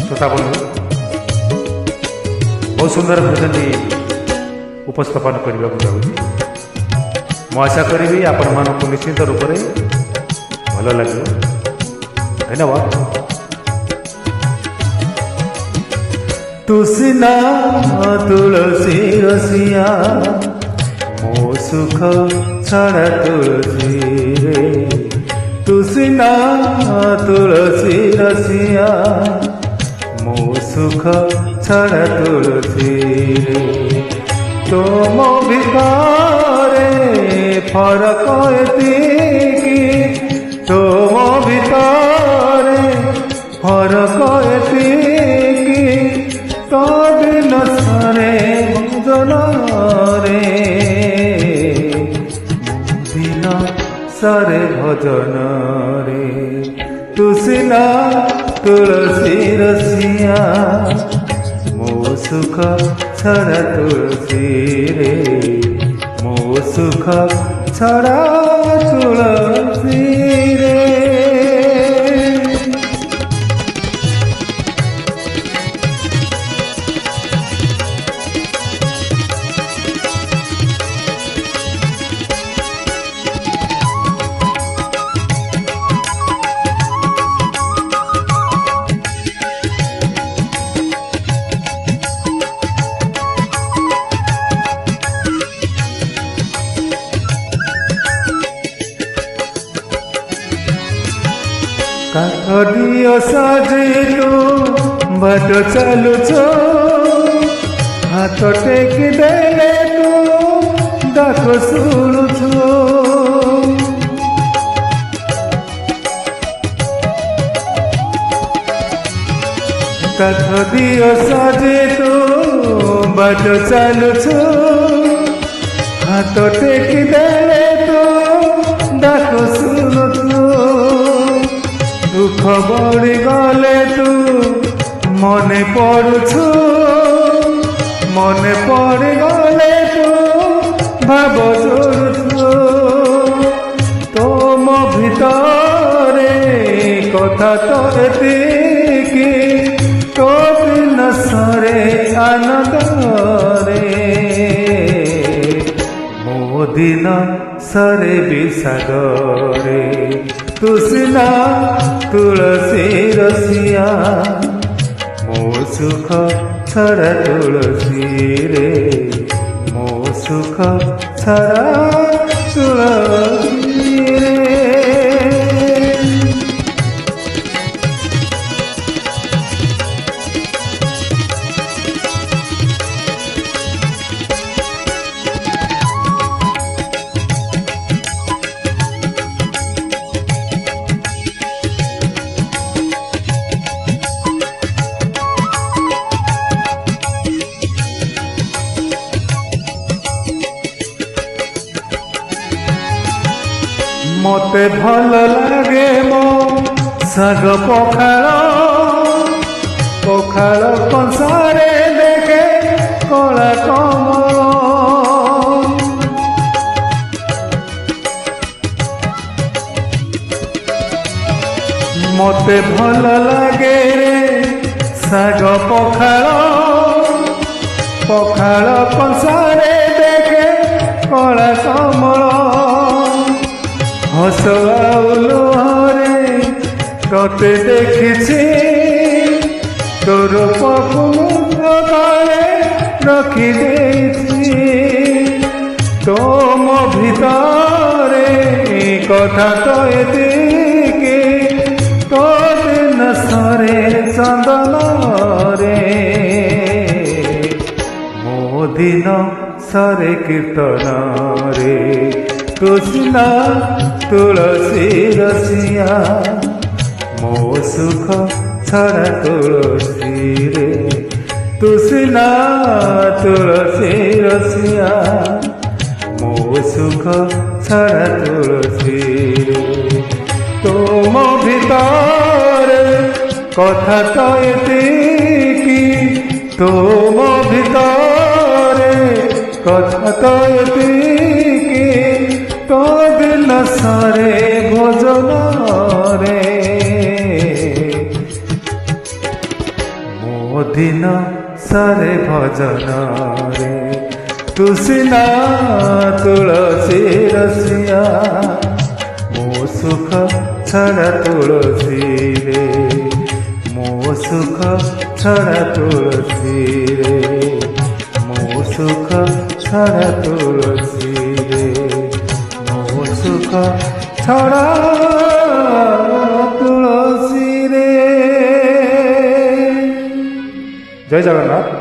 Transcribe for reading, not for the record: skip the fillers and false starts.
श्रोता बंधु बहुत सुंदर भजन उपस्थापन करने को जाऊँगी मु आशा करी आपण मानक निश्चित रूप से भल लगे। धन्यवाद। तुसिना तुलसी रसिया मो सुख छड़ा तुलसी रे तुसिना तुलसी रसिया मो सुख छड़ा तुलसी रे तुम भितरे फरक एतिकी तुम भितरे फरक एतिकी तो दिन सरे भजन रे दिन सरे भजन रे तुसिना तुलसी रसिया मो सुख छड़ा तुलसी रे मो सुख छड़ा तुलसी रे। काठडियो साजिलु बाट चलुछो हाथ टेकी देले तू डाक शुणुछो काठडियो साजिलु बाट चलुछो हाथ टेकी देले तू डाक शुणुछो दुख बढ़ी गले तू मने पड़ुछु मने पड़ी गले तू भाव जोड़ुछु तुम भितरे कथा तो एतिकी तो दिन सरे आनंद रे मो दिन सरे विषाद रे तुसिना तुलसी रसिया मो सुख छड़ा तुलसी रे मो सुख छड़ा तुलसी रे। मते भल लगे मो साग पखाल पखाल कंसारे देखे कला कमल मते भल लगे रे साग पखाल पखाल कंसारे देखे कला कमल हसुलुहरे तोते देखी तोर पकुले रखी तुम भितरे कथा तो एतिकी तो दिन सरे चंदन रे मो दिन सरे कीर्तन रे तुसिना तुलसी रसिया मो सुख छड़ा तुलसी रे तुसिना तुलसी रसिया मो सुख छड़ा तुलसी रे तुम भितरे कथा तो एतिकी तुम भितरे कथा तो एतिकी तो दिन सरे भजन रे ସବୁଦିନ ସରେ ଭଜନ ରେ ତୁ ସିନା ତୁଳସୀ ରସିଆ ମୋ ସୁଖ ଛଡ଼ା ତୁଳସୀ ରେ ମୋ ସୁଖ ଛଡ଼ା ତୁଳସୀ ରେ ମୋ ସୁଖ ଛଡ଼ା ତୁଳସୀ ରେ ମୋ ସୁଖ ଛଡ଼ା ତୁଳସୀ ରେ। ଜୟ ଜଗନ୍ନାଥ।